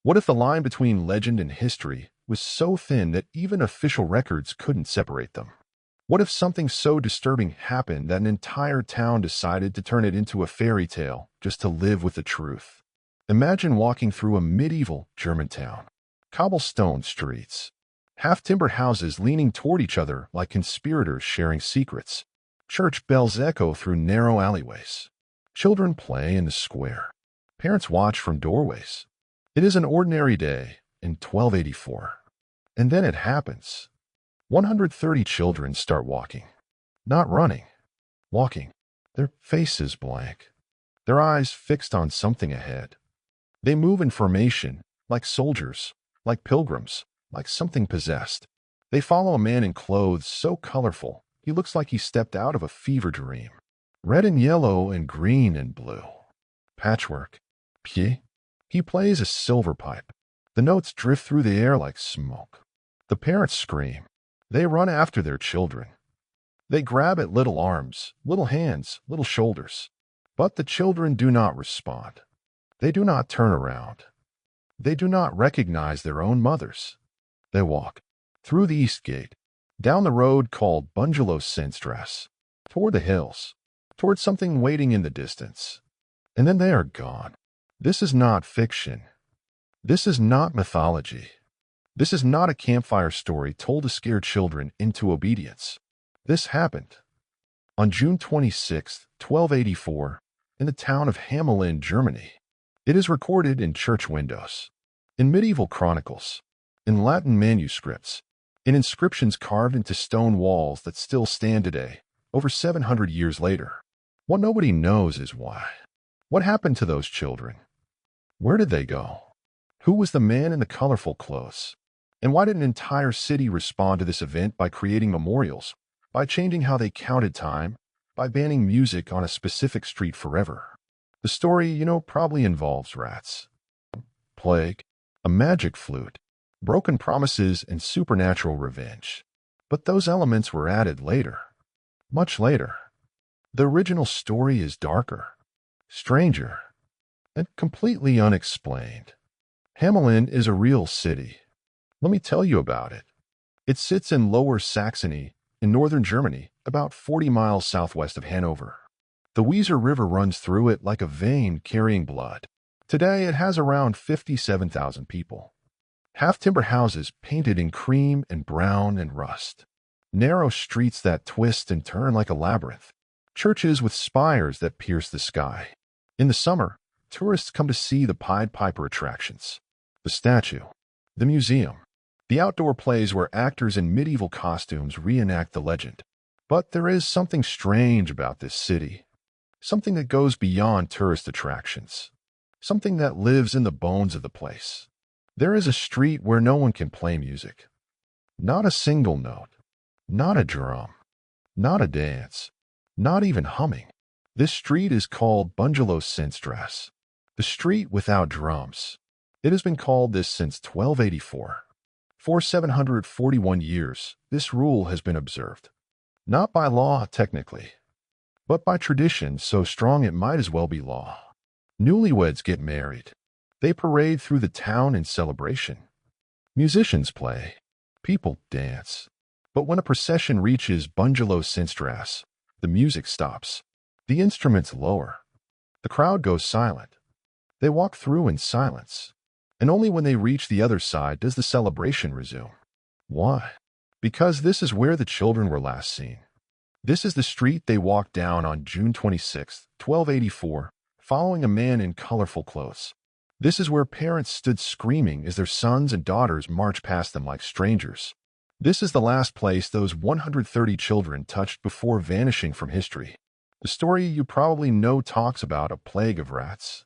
What if the line between legend and history was so thin that even official records couldn't separate them? What if something so disturbing happened that an entire town decided to turn it into a fairy tale just to live with the truth? Imagine walking through a medieval German town. Cobblestone streets. Half-timber houses leaning toward each other like conspirators sharing secrets. Church bells echo through narrow alleyways. Children play in the square. Parents watch from doorways. It is an ordinary day in 1284. And then it happens. 130 children start walking. Not running. Walking. Their faces blank. Their eyes fixed on something ahead. They move in formation, like soldiers, like pilgrims, like something possessed. They follow a man in clothes so colorful, he looks like he stepped out of a fever dream. Red and yellow and green and blue. Patchwork. Pied. He plays a silver pipe. The notes drift through the air like smoke. The parents scream. They run after their children. They grab at little arms, little hands, little shoulders. But the children do not respond. They do not turn around. They do not recognize their own mothers. They walk through the east gate, down the road called Bungalow Sintstrasse, toward the hills, toward something waiting in the distance. And then they are gone. This is not fiction. This is not mythology. This is not a campfire story told to scare children into obedience. This happened on June 26, 1284, in the town of Hamelin, Germany. It is recorded in church windows, in medieval chronicles, in Latin manuscripts, in inscriptions carved into stone walls that still stand today, over 700 years later. What nobody knows is why. What happened to those children? Where did they go? Who was the man in the colorful clothes? And why did an entire city respond to this event by creating memorials, by changing how they counted time, by banning music on a specific street forever? The story, probably involves rats, plague, a magic flute, broken promises, and supernatural revenge. But those elements were added later, much later. The original story is darker, stranger, and completely unexplained. Hamelin is a real city. Let me tell you about it. It sits in Lower Saxony, in northern Germany, about 40 miles southwest of Hanover. The Weser River runs through it like a vein carrying blood. Today, it has around 57,000 people. Half-timber houses painted in cream and brown and rust. Narrow streets that twist and turn like a labyrinth. Churches with spires that pierce the sky. In the summer, tourists come to see the Pied Piper attractions. The statue. The museum. The outdoor plays where actors in medieval costumes reenact the legend. But there is something strange about this city. Something that goes beyond tourist attractions. Something that lives in the bones of the place. There is a street where no one can play music. Not a single note. Not a drum. Not a dance. Not even humming. This street is called Bungalow Sintstrasse. The street without drums. It has been called this since 1284. For 741 years, this rule has been observed. Not by law, technically, but by tradition so strong it might as well be law. Newlyweds get married. They parade through the town in celebration. Musicians play. People dance. But when a procession reaches Bungalow Sintstrasse, the music stops. The instruments lower. The crowd goes silent. They walk through in silence. And only when they reach the other side does the celebration resume. Why? Because this is where the children were last seen. This is the street they walked down on June 26, 1284, following a man in colorful clothes. This is where parents stood screaming as their sons and daughters marched past them like strangers. This is the last place those 130 children touched before vanishing from history. The story you probably know talks about a plague of rats.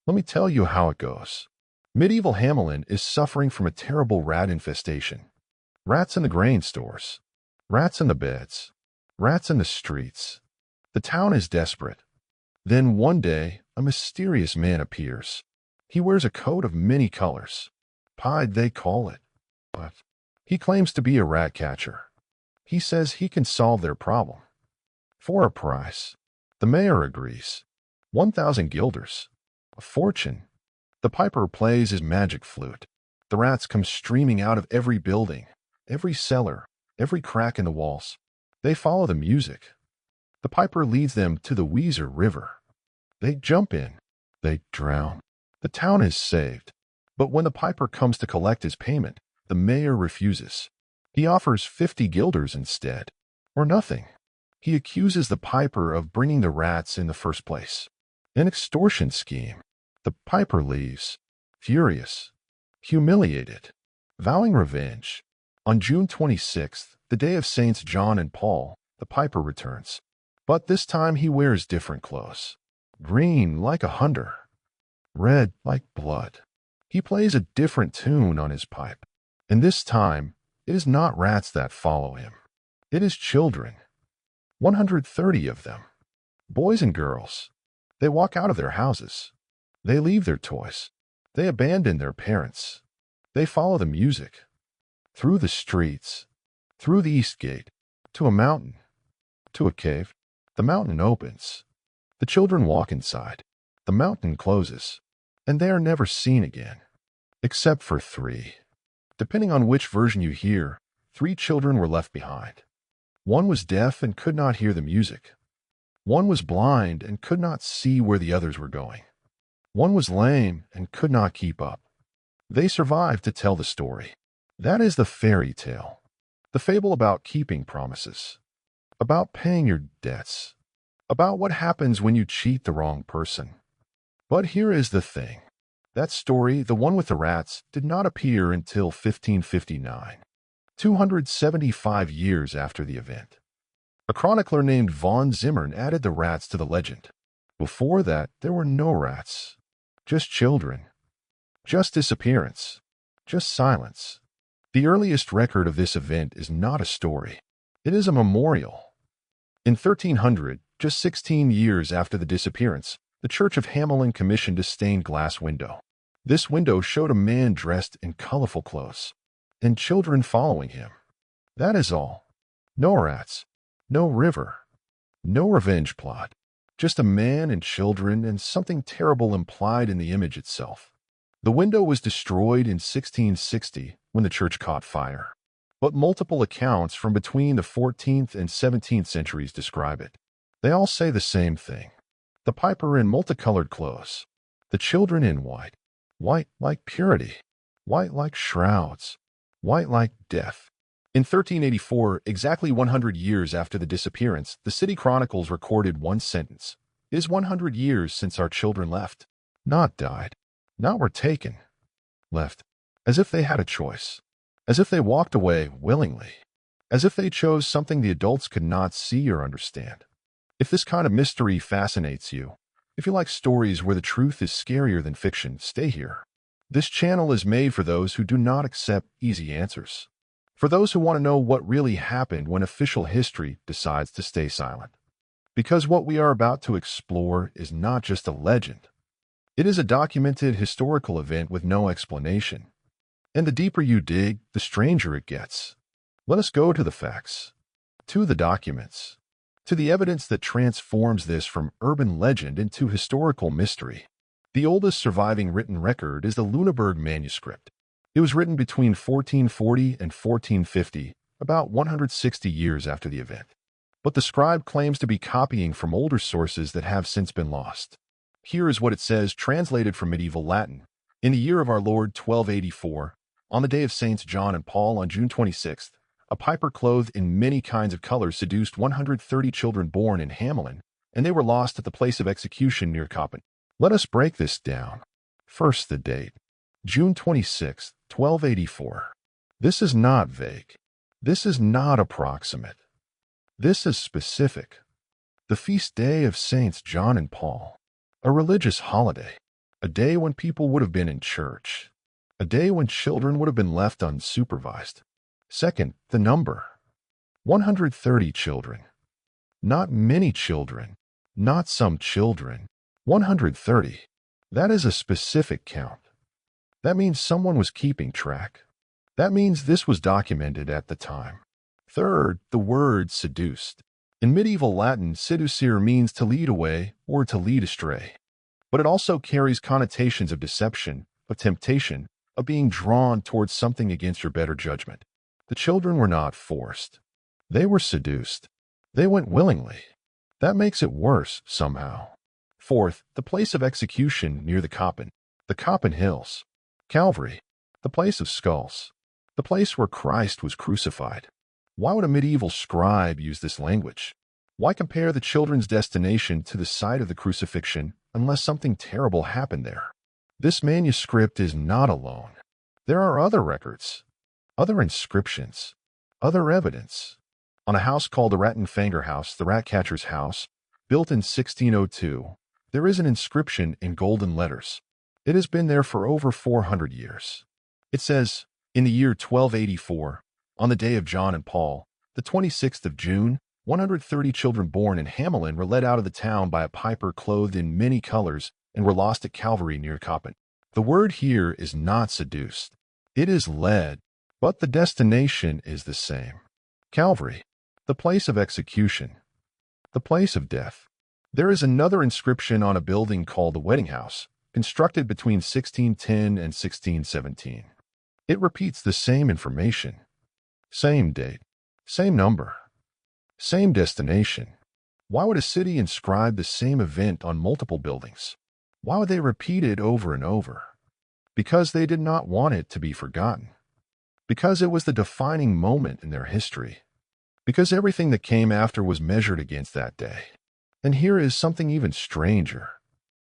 Let me tell you how it goes. Medieval Hamelin is suffering from a terrible rat infestation. Rats in the grain stores. Rats in the beds. Rats in the streets. The town is desperate. Then one day, a mysterious man appears. He wears a coat of many colors. Pied, they call it. But he claims to be a rat catcher. He says he can solve their problem. For a price. The mayor agrees. 1,000 guilders. A fortune. The piper plays his magic flute. The rats come streaming out of every building, every cellar, every crack in the walls. They follow the music. The piper leads them to the Weser River. They jump in. They drown. The town is saved. But when the piper comes to collect his payment, the mayor refuses. He offers 50 guilders instead, or nothing. He accuses the piper of bringing the rats in the first place. An extortion scheme. The piper leaves, furious, humiliated, vowing revenge. On June 26th, the day of Saints John and Paul, the piper returns. But this time he wears different clothes. Green like a hunter, red like blood. He plays a different tune on his pipe. And this time, it is not rats that follow him. It is children. 130 of them. Boys and girls. They walk out of their houses. They leave their toys. They abandon their parents. They follow the music. Through the streets. Through the east gate. To a mountain. To a cave. The mountain opens. The children walk inside. The mountain closes. And they are never seen again. Except for 3. Depending on which version you hear, 3 children were left behind. One was deaf and could not hear the music. One was blind and could not see where the others were going. One was lame and could not keep up. They survived to tell the story. That is the fairy tale. The fable about keeping promises. About paying your debts. About what happens when you cheat the wrong person. But here is the thing. That story, the one with the rats, did not appear until 1559, 275 years after the event. A chronicler named von Zimmern added the rats to the legend. Before that, there were no rats. Just children. Just disappearance. Just silence. The earliest record of this event is not a story. It is a memorial. In 1300, just 16 years after the disappearance, the Church of Hamelin commissioned a stained glass window. This window showed a man dressed in colorful clothes, and children following him. That is all. No rats, no river, no revenge plot. Just a man and children and something terrible implied in the image itself. The window was destroyed in 1660 when the church caught fire. But multiple accounts from between the 14th and 17th centuries describe it. They all say the same thing. The piper in multicolored clothes. The children in white. White like purity. White like shrouds. White like death. In 1384, exactly 100 years after the disappearance, the city chronicles recorded one sentence. It is 100 years since our children left. Not died. Not were taken. Left. As if they had a choice. As if they walked away willingly. As if they chose something the adults could not see or understand. If this kind of mystery fascinates you, if you like stories where the truth is scarier than fiction, stay here. This channel is made for those who do not accept easy answers. For those who want to know what really happened when official history decides to stay silent. Because what we are about to explore is not just a legend. It is a documented historical event with no explanation. And the deeper you dig, the stranger it gets. Let us go to the facts, to the documents, to the evidence that transforms this from urban legend into historical mystery. The oldest surviving written record is the Lüneburg manuscript. It was written between 1440 and 1450, about 160 years after the event. But the scribe claims to be copying from older sources that have since been lost. Here is what it says, translated from medieval Latin. In the year of our Lord 1284, on the day of Saints John and Paul on June 26th, a piper clothed in many kinds of colors seduced 130 children born in Hamelin, and they were lost at the place of execution near Koppen. Let us break this down. First, the date. June 26th, 1284. This is not vague. This is not approximate. This is specific. The feast day of Saints John and Paul. A religious holiday. A day when people would have been in church. A day when children would have been left unsupervised. Second, the number. 130 children. Not many children. Not some children. 130. That is a specific count. That means someone was keeping track. That means this was documented at the time. Third, the word seduced. In medieval Latin, seducere means to lead away or to lead astray. but it also carries connotations of deception, of temptation, of being drawn towards something against your better judgment. The children were not forced. They were seduced. They went willingly. That makes it worse, somehow. Fourth, the place of execution near the Coppin Hills. Calvary, the place of skulls, the place where Christ was crucified. Why would a medieval scribe use this language? Why compare the children's destination to the site of the crucifixion unless something terrible happened there? This manuscript is not alone. There are other records, other inscriptions, other evidence. On a house called the Rattenfänger House, the Ratcatcher's House, built in 1602, there is an inscription in golden letters. It has been there for over 400 years. It says, in the year 1284, on the day of John and Paul, the 26th of June, 130 children born in Hamelin were led out of the town by a piper clothed in many colors and were lost at Calvary near Coppin. The word here is not seduced. It is led, but the destination is the same. Calvary, the place of execution, the place of death. There is another inscription on a building called the Wedding House, constructed between 1610 and 1617. It repeats the same information. Same date, same number, same destination. Why would a city inscribe the same event on multiple buildings? Why would they repeat it over and over? Because they did not want it to be forgotten. Because it was the defining moment in their history. Because everything that came after was measured against that day. And here is something even stranger.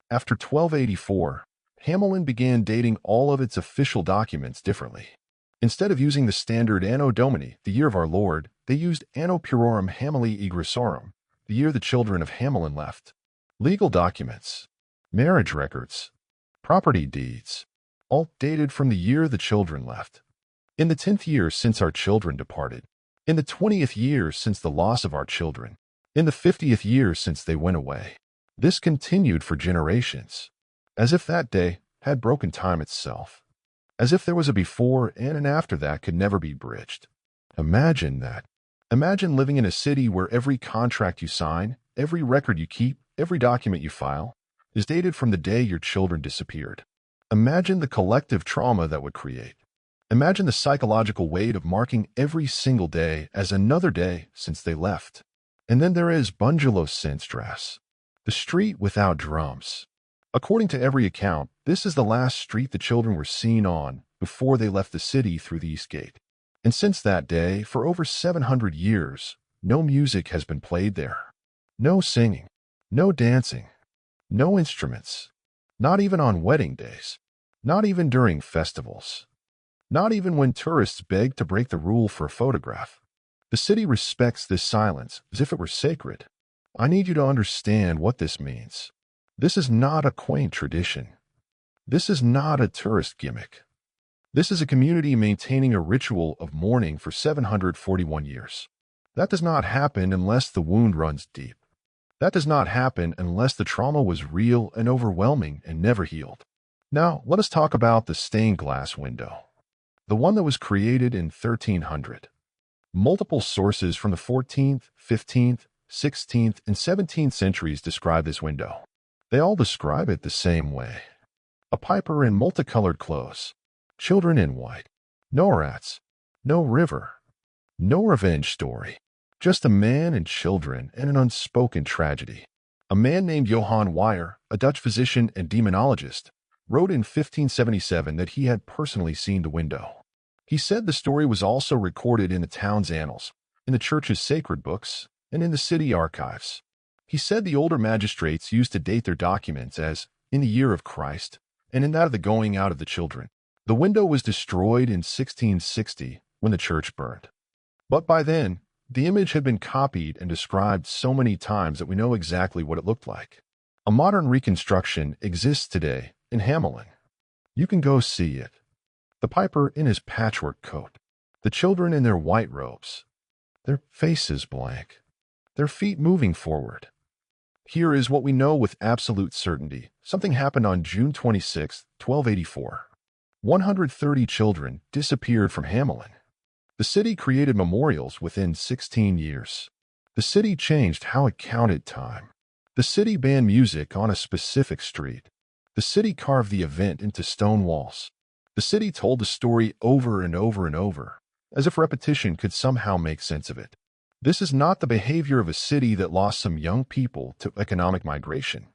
After 1284, Hamelin began dating all of its official documents differently. Instead of using the standard Anno Domini, the year of our Lord, they used Anno Purorum Hameli Egresorum, the year the children of Hamelin left. Legal documents, marriage records, property deeds, all dated from the year the children left. In the 10th year since our children departed. In the 20th year since the loss of our children. In the 50th year since they went away. This continued for generations, as if that day had broken time itself, as if there was a before and an after that could never be bridged. Imagine that. Imagine living in a city where every contract you sign, every record you keep, every document you file, is dated from the day your children disappeared. Imagine the collective trauma that would create. Imagine the psychological weight of marking every single day as another day since they left. And then there is Bungalow Sintras, the street without drums. According to every account, this is the last street the children were seen on before they left the city through the east gate. And since that day, for over 700 years, no music has been played there. No singing, no dancing, no instruments, not even on wedding days, not even during festivals, not even when tourists beg to break the rule for a photograph. The city respects this silence as if it were sacred. I need you to understand what this means. This is not a quaint tradition. This is not a tourist gimmick. This is a community maintaining a ritual of mourning for 741 years. That does not happen unless the wound runs deep. That does not happen unless the trauma was real and overwhelming and never healed. Now, let us talk about the stained glass window. The one that was created in 1300. Multiple sources from the 14th, 15th, 16th, and 17th centuries describe this window. They all describe it the same way. A piper in multicolored clothes. Children in white. No rats. No river. No revenge story. Just a man and children and an unspoken tragedy. A man named Johann Weyer, a Dutch physician and demonologist, wrote in 1577 that he had personally seen the window. He said the story was also recorded in the town's annals, in the church's sacred books, and in the city archives. He said the older magistrates used to date their documents as in the year of Christ and in that of the going out of the children. The window was destroyed in 1660 when the church burned. But by then, the image had been copied and described so many times that we know exactly what it looked like. A modern reconstruction exists today in Hamelin. You can go see it. The piper in his patchwork coat, the children in their white robes, their faces blank, their feet moving forward. Here is what we know with absolute certainty. Something happened on June 26, 1284. 130 children disappeared from Hamelin. The city created memorials within 16 years. The city changed how it counted time. The city banned music on a specific street. The city carved the event into stone walls. The city told the story over and over and over, as if repetition could somehow make sense of it. This is not the behavior of a city that lost some young people to economic migration.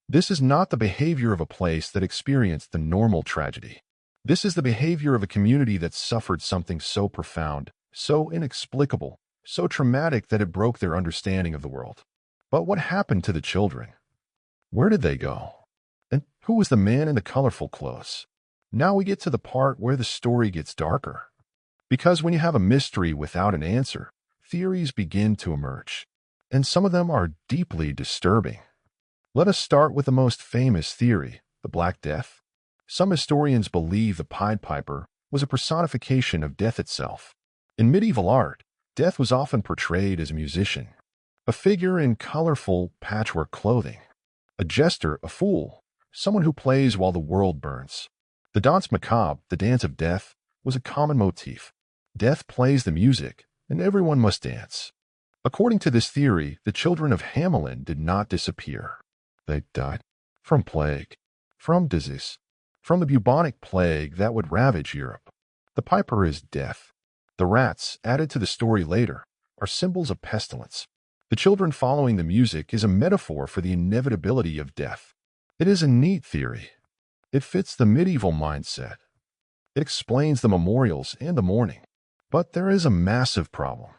This is not the behavior of a place that experienced the normal tragedy. This is the behavior of a community that suffered something so profound, so inexplicable, so traumatic that it broke their understanding of the world. But what happened to the children? Where did they go? And who was the man in the colorful clothes? Now we get to the part where the story gets darker. Because when you have a mystery without an answer, theories begin to emerge. And some of them are deeply disturbing. Let us start with the most famous theory, the Black Death. Some historians believe the Pied Piper was a personification of death itself. In medieval art, death was often portrayed as a musician, a figure in colorful patchwork clothing, a jester, a fool, someone who plays while the world burns. The danse macabre, the dance of death, was a common motif. Death plays the music, and everyone must dance. According to this theory, the children of Hamelin did not disappear. They died from plague, from disease, from the bubonic plague that would ravage Europe. The piper is death. The rats, added to the story later, are symbols of pestilence. The children following the music is a metaphor for the inevitability of death. It is a neat theory. It fits the medieval mindset. It explains the memorials and the mourning. But there is a massive problem.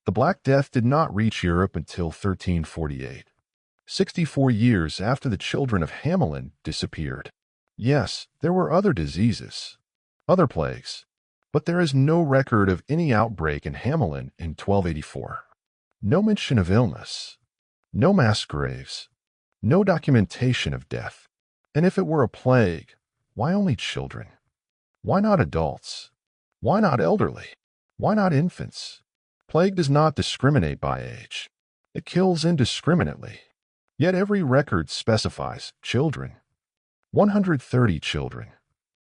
The Black Death did not reach Europe until 1348, 64 years after the children of Hamelin disappeared. Yes, there were other diseases, other plagues, but there is no record of any outbreak in Hamelin in 1284. No mention of illness, no mass graves, no documentation of death. And if it were a plague, why only children? Why not adults? Why not elderly? Why not infants? Plague does not discriminate by age. It kills indiscriminately. Yet every record specifies children. 130 children.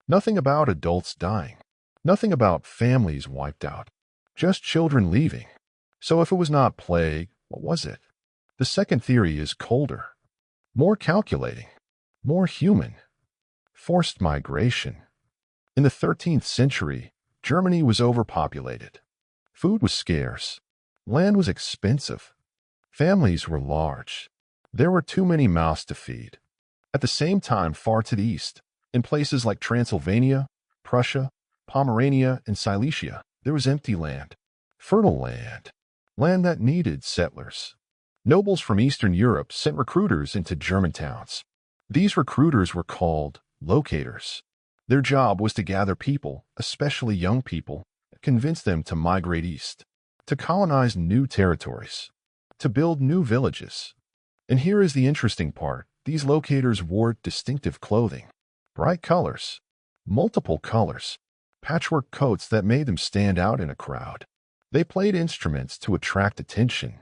Nothing about adults dying. Nothing about families wiped out. Just children leaving. So if it was not plague, what was it? The second theory is colder. More calculating. More human. Forced migration. In the 13th century, Germany was overpopulated. Food was scarce. Land was expensive. Families were large. There were too many mouths to feed. At the same time, far to the east, in places like Transylvania, Prussia, Pomerania, and Silesia, there was empty land. Fertile land. Land that needed settlers. Nobles from Eastern Europe sent recruiters into German towns. These recruiters were called locators. Their job was to gather people, especially young people, and convince them to migrate east, to colonize new territories, to build new villages. And here is the interesting part. These locators wore distinctive clothing, bright colors, multiple colors, patchwork coats that made them stand out in a crowd. They played instruments to attract attention.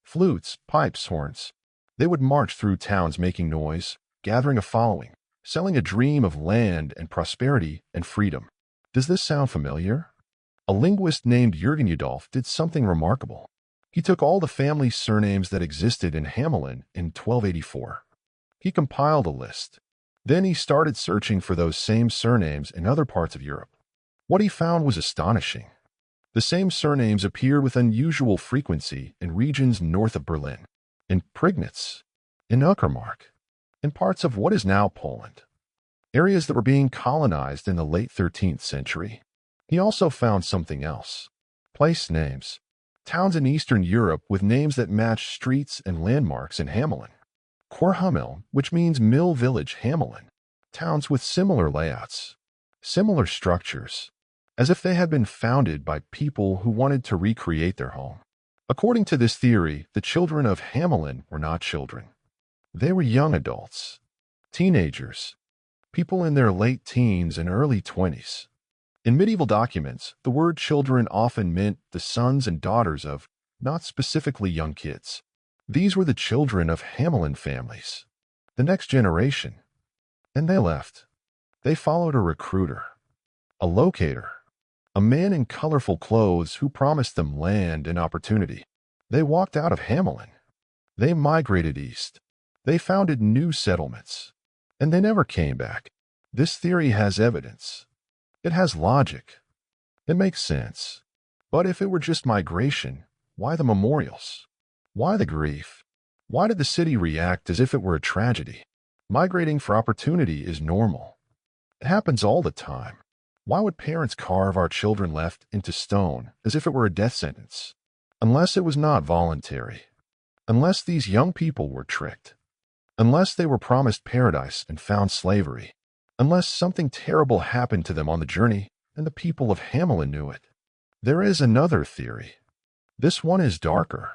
Flutes, pipes, horns. They would march through towns making noise, gathering a following, selling a dream of land and prosperity and freedom. Does this sound familiar? A linguist named Jürgen Udolph did something remarkable. He took all the family surnames that existed in Hamelin in 1284. He compiled a list. Then he started searching for those same surnames in other parts of Europe. What he found was astonishing. The same surnames appeared with unusual frequency in regions north of Berlin, in Prignitz, in Uckermark, in parts of what is now Poland, areas that were being colonized in the late 13th century. He also found something else. Place names. Towns in Eastern Europe with names that matched streets and landmarks in Hamelin. Korhamel, which means mill village Hamelin. Towns with similar layouts, similar structures, as if they had been founded by people who wanted to recreate their home. According to this theory, the children of Hamelin were not children. They were young adults, teenagers, people in their late teens and early 20s. In medieval documents, the word children often meant the sons and daughters of, not specifically young kids. These were the children of Hamelin families, the next generation. And they left. They followed a recruiter, a locator, a man in colorful clothes who promised them land and opportunity. They walked out of Hamelin. They migrated east. They founded new settlements. And they never came back. This theory has evidence. It has logic. It makes sense. But if it were just migration, why the memorials? Why the grief? Why did the city react as if it were a tragedy? Migrating for opportunity is normal. It happens all the time. Why would parents carve our children left into stone as if it were a death sentence? Unless it was not voluntary. Unless these young people were tricked. Unless they were promised paradise and found slavery. Unless something terrible happened to them on the journey and the people of Hamelin knew it. There is another theory. This one is darker.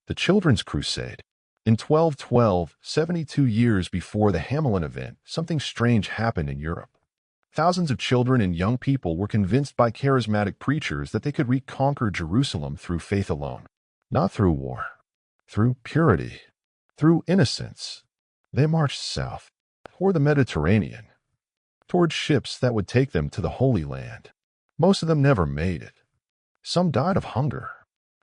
The Children's Crusade. In 1212, 72 years before the Hamelin event, something strange happened in Europe. Thousands of children and young people were convinced by charismatic preachers that they could reconquer Jerusalem through faith alone. Not through war. Through purity. Through innocence. They marched south, toward the Mediterranean, toward ships that would take them to the Holy Land. Most of them never made it. Some died of hunger.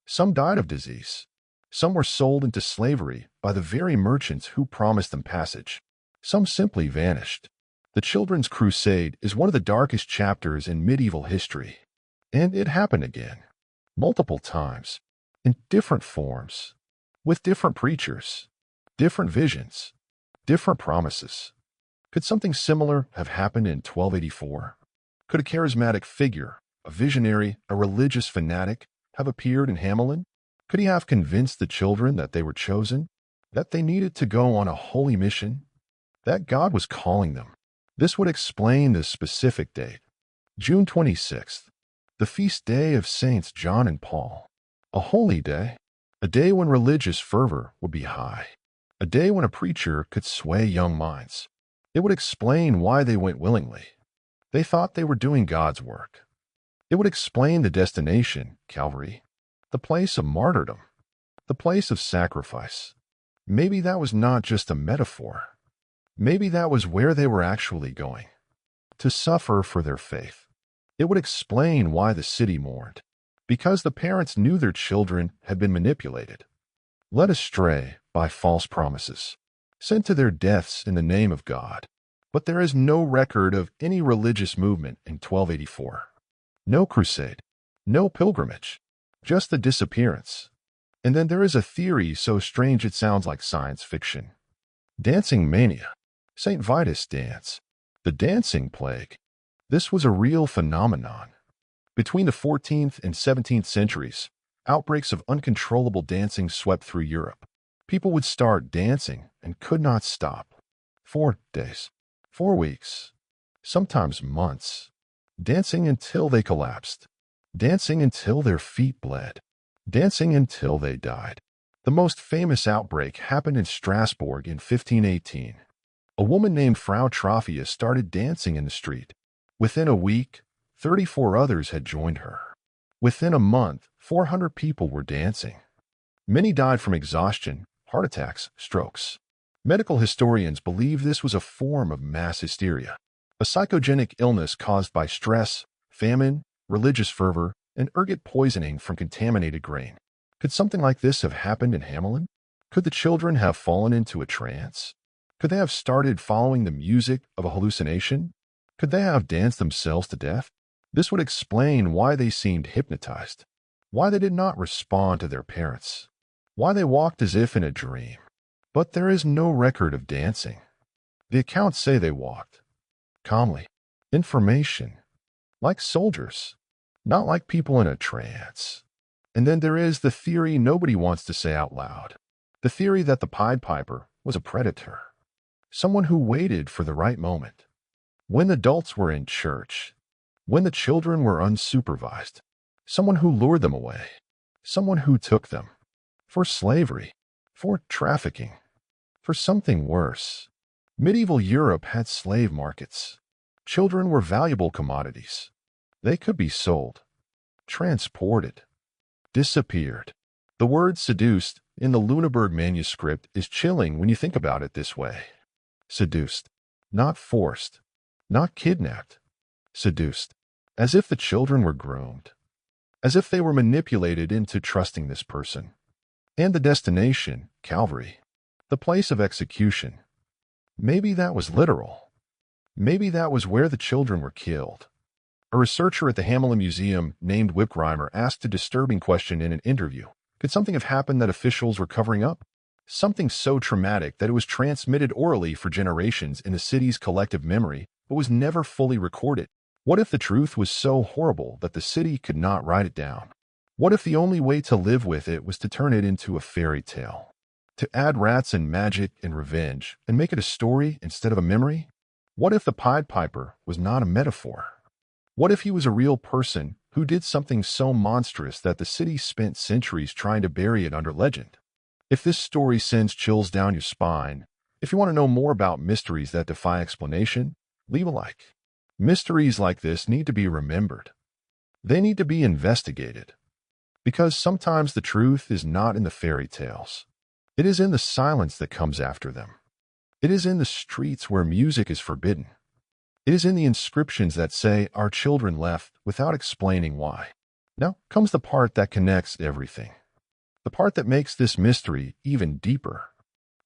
Some died of disease. Some were sold into slavery by the very merchants who promised them passage. Some simply vanished. The Children's Crusade is one of the darkest chapters in medieval history. And it happened again. Multiple times. In different forms. With different preachers. Different visions. Different promises. Could something similar have happened in 1284? Could a charismatic figure, a visionary, a religious fanatic, have appeared in Hamelin? Could he have convinced the children that they were chosen? That they needed to go on a holy mission? That God was calling them? This would explain the specific date. June 26th, the feast day of Saints John and Paul. A holy day. A day when religious fervor would be high. A day when a preacher could sway young minds. It would explain why they went willingly. They thought they were doing God's work. It would explain the destination, Calvary, the place of martyrdom, the place of sacrifice. Maybe that was not just a metaphor. Maybe that was where they were actually going, to suffer for their faith. It would explain why the city mourned, because the parents knew their children had been manipulated, led astray by false promises, sent to their deaths in the name of God. But there is no record of any religious movement in 1284. No crusade, no pilgrimage, just the disappearance. And then there is a theory so strange it sounds like science fiction. Dancing mania. St. Vitus dance. The dancing plague. This was a real phenomenon. Between the 14th and 17th centuries, outbreaks of uncontrollable dancing swept through Europe. People would start dancing and could not stop. 4 days, 4 weeks, sometimes months. Dancing until they collapsed. Dancing until their feet bled. Dancing until they died. The most famous outbreak happened in Strasbourg in 1518. A woman named Frau Trophia started dancing in the street. Within a week, 34 others had joined her. Within a month, 400 people were dancing. Many died from exhaustion, heart attacks, strokes. Medical historians believe this was a form of mass hysteria, a psychogenic illness caused by stress, famine, religious fervor, and ergot poisoning from contaminated grain. Could something like this have happened in Hamelin? Could the children have fallen into a trance? Could they have started following the music of a hallucination? Could they have danced themselves to death? This would explain why they seemed hypnotized, why they did not respond to their parents, why they walked as if in a dream. But there is no record of dancing. The accounts say they walked calmly, information, like soldiers, not like people in a trance. And then there is the theory nobody wants to say out loud, the theory that the Pied Piper was a predator, someone who waited for the right moment. When adults were in church, when the children were unsupervised, someone who lured them away, someone who took them for slavery, for trafficking, for something worse. Medieval Europe had slave markets. Children were valuable commodities. They could be sold, transported, disappeared. The word seduced in the Lüneburg manuscript is chilling when you think about it this way. Seduced, not forced, not kidnapped. Seduced, as if the children were groomed, as if they were manipulated into trusting this person. And the destination, Calvary, the place of execution. Maybe that was literal. Maybe that was where the children were killed. A researcher at the Hamelin Museum named Whipgrimer asked a disturbing question in an interview. Could something have happened that officials were covering up? Something so traumatic that it was transmitted orally for generations in the city's collective memory, but was never fully recorded. What if the truth was so horrible that the city could not write it down? What if the only way to live with it was to turn it into a fairy tale? To add rats and magic and revenge and make it a story instead of a memory? What if the Pied Piper was not a metaphor? What if he was a real person who did something so monstrous that the city spent centuries trying to bury it under legend? If this story sends chills down your spine, if you want to know more about mysteries that defy explanation, leave a like. Mysteries like this need to be remembered. They need to be investigated. Because sometimes the truth is not in the fairy tales. It is in the silence that comes after them. It is in the streets where music is forbidden. It is in the inscriptions that say our children left without explaining why. Now comes the part that connects everything. The part that makes this mystery even deeper.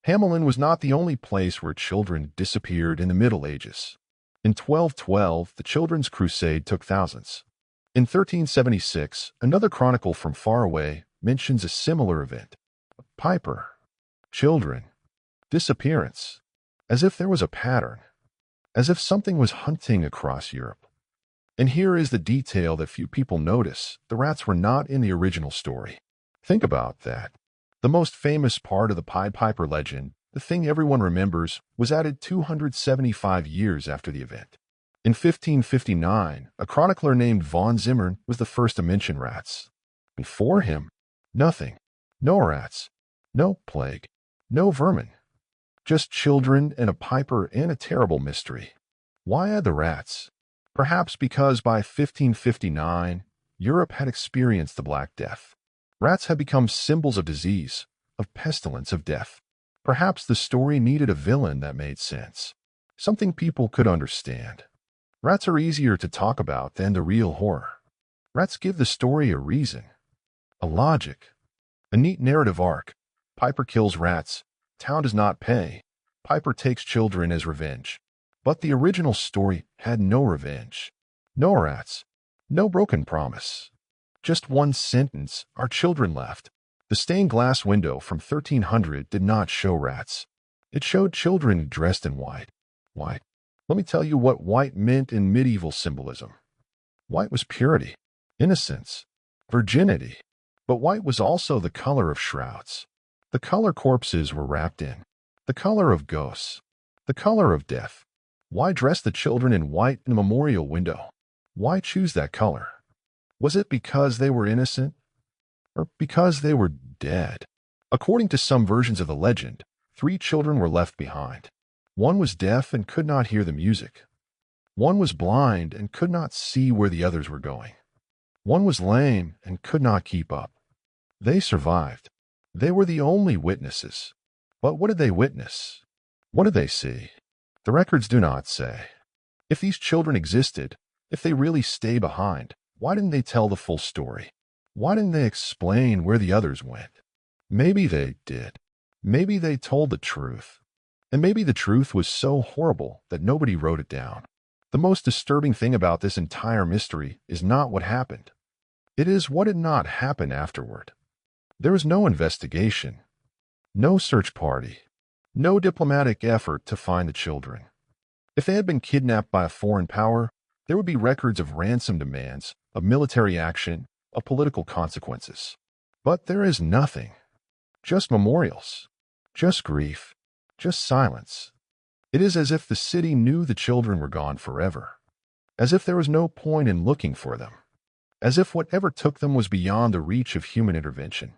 Hamelin was not the only place where children disappeared in the Middle Ages. In 1212, the Children's Crusade took thousands. In 1376, another chronicle from far away mentions a similar event. A piper. Children. Disappearance. As if there was a pattern. As if something was hunting across Europe. And here is the detail that few people notice. The rats were not in the original story. Think about that. The most famous part of the Pied Piper legend, the thing everyone remembers, was added 275 years after the event. In 1559, a chronicler named von Zimmern was the first to mention rats. Before him, nothing. No rats. No plague. No vermin. Just children and a piper and a terrible mystery. Why add the rats? Perhaps because by 1559, Europe had experienced the Black Death. Rats had become symbols of disease, of pestilence, of death. Perhaps the story needed a villain that made sense. Something people could understand. Rats are easier to talk about than the real horror. Rats give the story a reason, a logic, a neat narrative arc. Piper kills rats. Town does not pay. Piper takes children as revenge. But the original story had no revenge. No rats. No broken promise. Just one sentence, our children left. The stained glass window from 1300 did not show rats. It showed children dressed in white. White. Let me tell you what white meant in medieval symbolism. White was purity, innocence, virginity. But white was also the color of shrouds. The color corpses were wrapped in. The color of ghosts. The color of death. Why dress the children in white in a memorial window? Why choose that color? Was it because they were innocent? Or because they were dead? According to some versions of the legend, 3 children were left behind. One was deaf and could not hear the music. One was blind and could not see where the others were going. One was lame and could not keep up. They survived. They were the only witnesses. But what did they witness? What did they see? The records do not say. If these children existed, if they really stay behind, why didn't they tell the full story? Why didn't they explain where the others went? Maybe they did. Maybe they told the truth. And maybe the truth was so horrible that nobody wrote it down. The most disturbing thing about this entire mystery is not what happened. It is what did not happen afterward. There was no investigation, no search party, no diplomatic effort to find the children. If they had been kidnapped by a foreign power, there would be records of ransom demands, of military action, of political consequences. But there is nothing. Just memorials. Just grief. Just silence. It is as if the city knew the children were gone forever. As if there was no point in looking for them. As if whatever took them was beyond the reach of human intervention.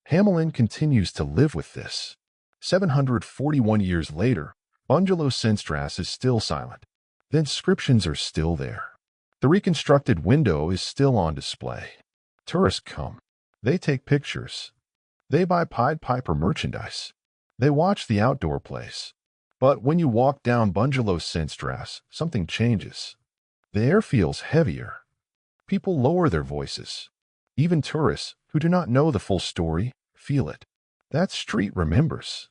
Hamelin continues to live with this. 741 years later, Bungelow-Sennstrasse is still silent. The inscriptions are still there. The reconstructed window is still on display. Tourists come. They take pictures. They buy Pied Piper merchandise. They watch the outdoor plays. But when you walk down Bungelow-Sennstrasse, something changes. The air feels heavier. People lower their voices. Even tourists, who do not know the full story, feel it. That street remembers.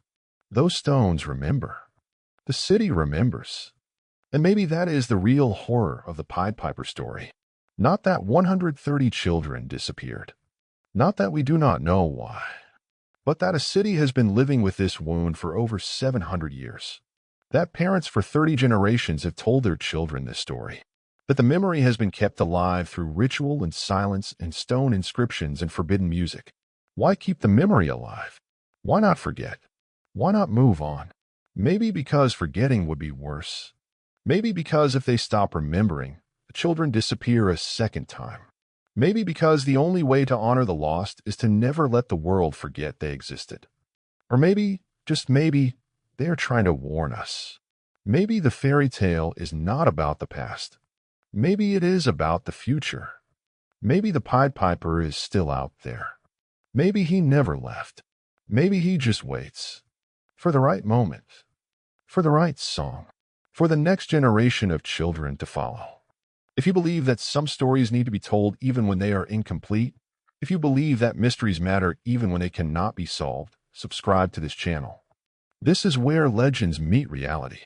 Those stones remember. The city remembers. And maybe that is the real horror of the Pied Piper story. Not that 130 children disappeared. Not that we do not know why. But that a city has been living with this wound for over 700 years. That parents for 30 generations have told their children this story. That the memory has been kept alive through ritual and silence and stone inscriptions and forbidden music. Why keep the memory alive? Why not forget? Why not move on? Maybe because forgetting would be worse. Maybe because if they stop remembering, the children disappear a second time. Maybe because the only way to honor the lost is to never let the world forget they existed. Or maybe, just maybe, they are trying to warn us. Maybe the fairy tale is not about the past. Maybe it is about the future. Maybe the Pied Piper is still out there. Maybe he never left. Maybe he just waits. For the right moment. For the right song. For the next generation of children to follow. If you believe that some stories need to be told even when they are incomplete, if you believe that mysteries matter even when they cannot be solved, subscribe to this channel. This is where legends meet reality.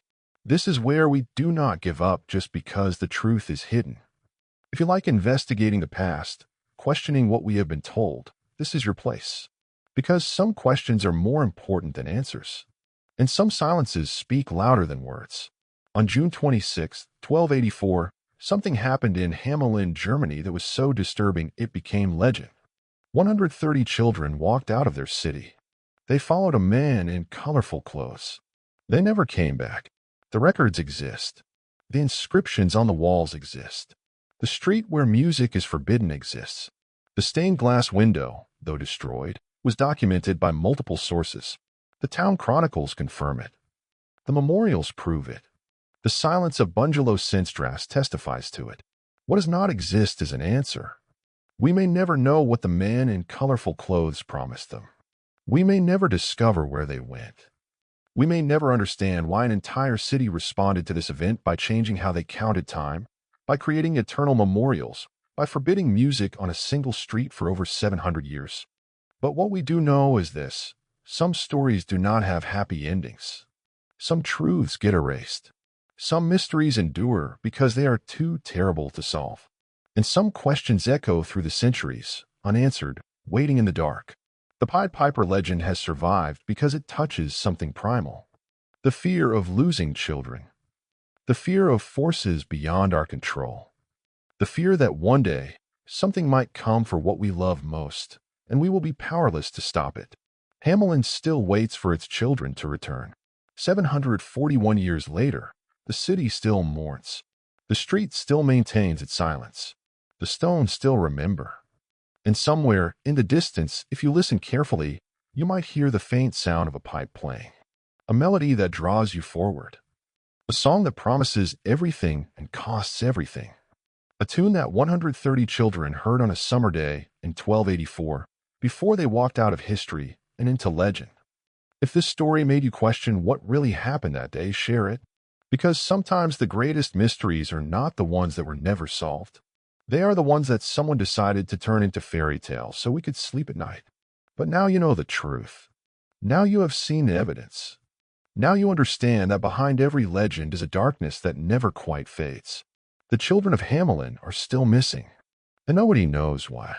This is where we do not give up just because the truth is hidden. If you like investigating the past, questioning what we have been told, this is your place. Because some questions are more important than answers. And some silences speak louder than words. On June 26, 1284, something happened in Hamelin, Germany that was so disturbing it became legend. 130 children walked out of their city. They followed a man in colorful clothes. They never came back. The records exist. The inscriptions on the walls exist. The street where music is forbidden exists. The stained glass window, though destroyed, was documented by multiple sources. The town chronicles confirm it. The memorials prove it. The silence of Bungalow Sinstras testifies to it. What does not exist is an answer. We may never know what the man in colorful clothes promised them. We may never discover where they went. We may never understand why an entire city responded to this event by changing how they counted time, by creating eternal memorials, by forbidding music on a single street for over 700 years. But what we do know is this: some stories do not have happy endings. Some truths get erased. Some mysteries endure because they are too terrible to solve. And some questions echo through the centuries, unanswered, waiting in the dark. The Pied Piper legend has survived because it touches something primal. The fear of losing children. The fear of forces beyond our control. The fear that one day, something might come for what we love most, and we will be powerless to stop it. Hamelin still waits for its children to return. 741 years later, the city still mourns. The street still maintains its silence. The stones still remember. And somewhere, in the distance, if you listen carefully, you might hear the faint sound of a pipe playing. A melody that draws you forward. A song that promises everything and costs everything. A tune that 130 children heard on a summer day in 1284, before they walked out of history and into legend. If this story made you question what really happened that day, share it. Because sometimes the greatest mysteries are not the ones that were never solved. They are the ones that someone decided to turn into fairy tales so we could sleep at night. But now you know the truth. Now you have seen the evidence. Now you understand that behind every legend is a darkness that never quite fades. The children of Hamelin are still missing, and nobody knows why.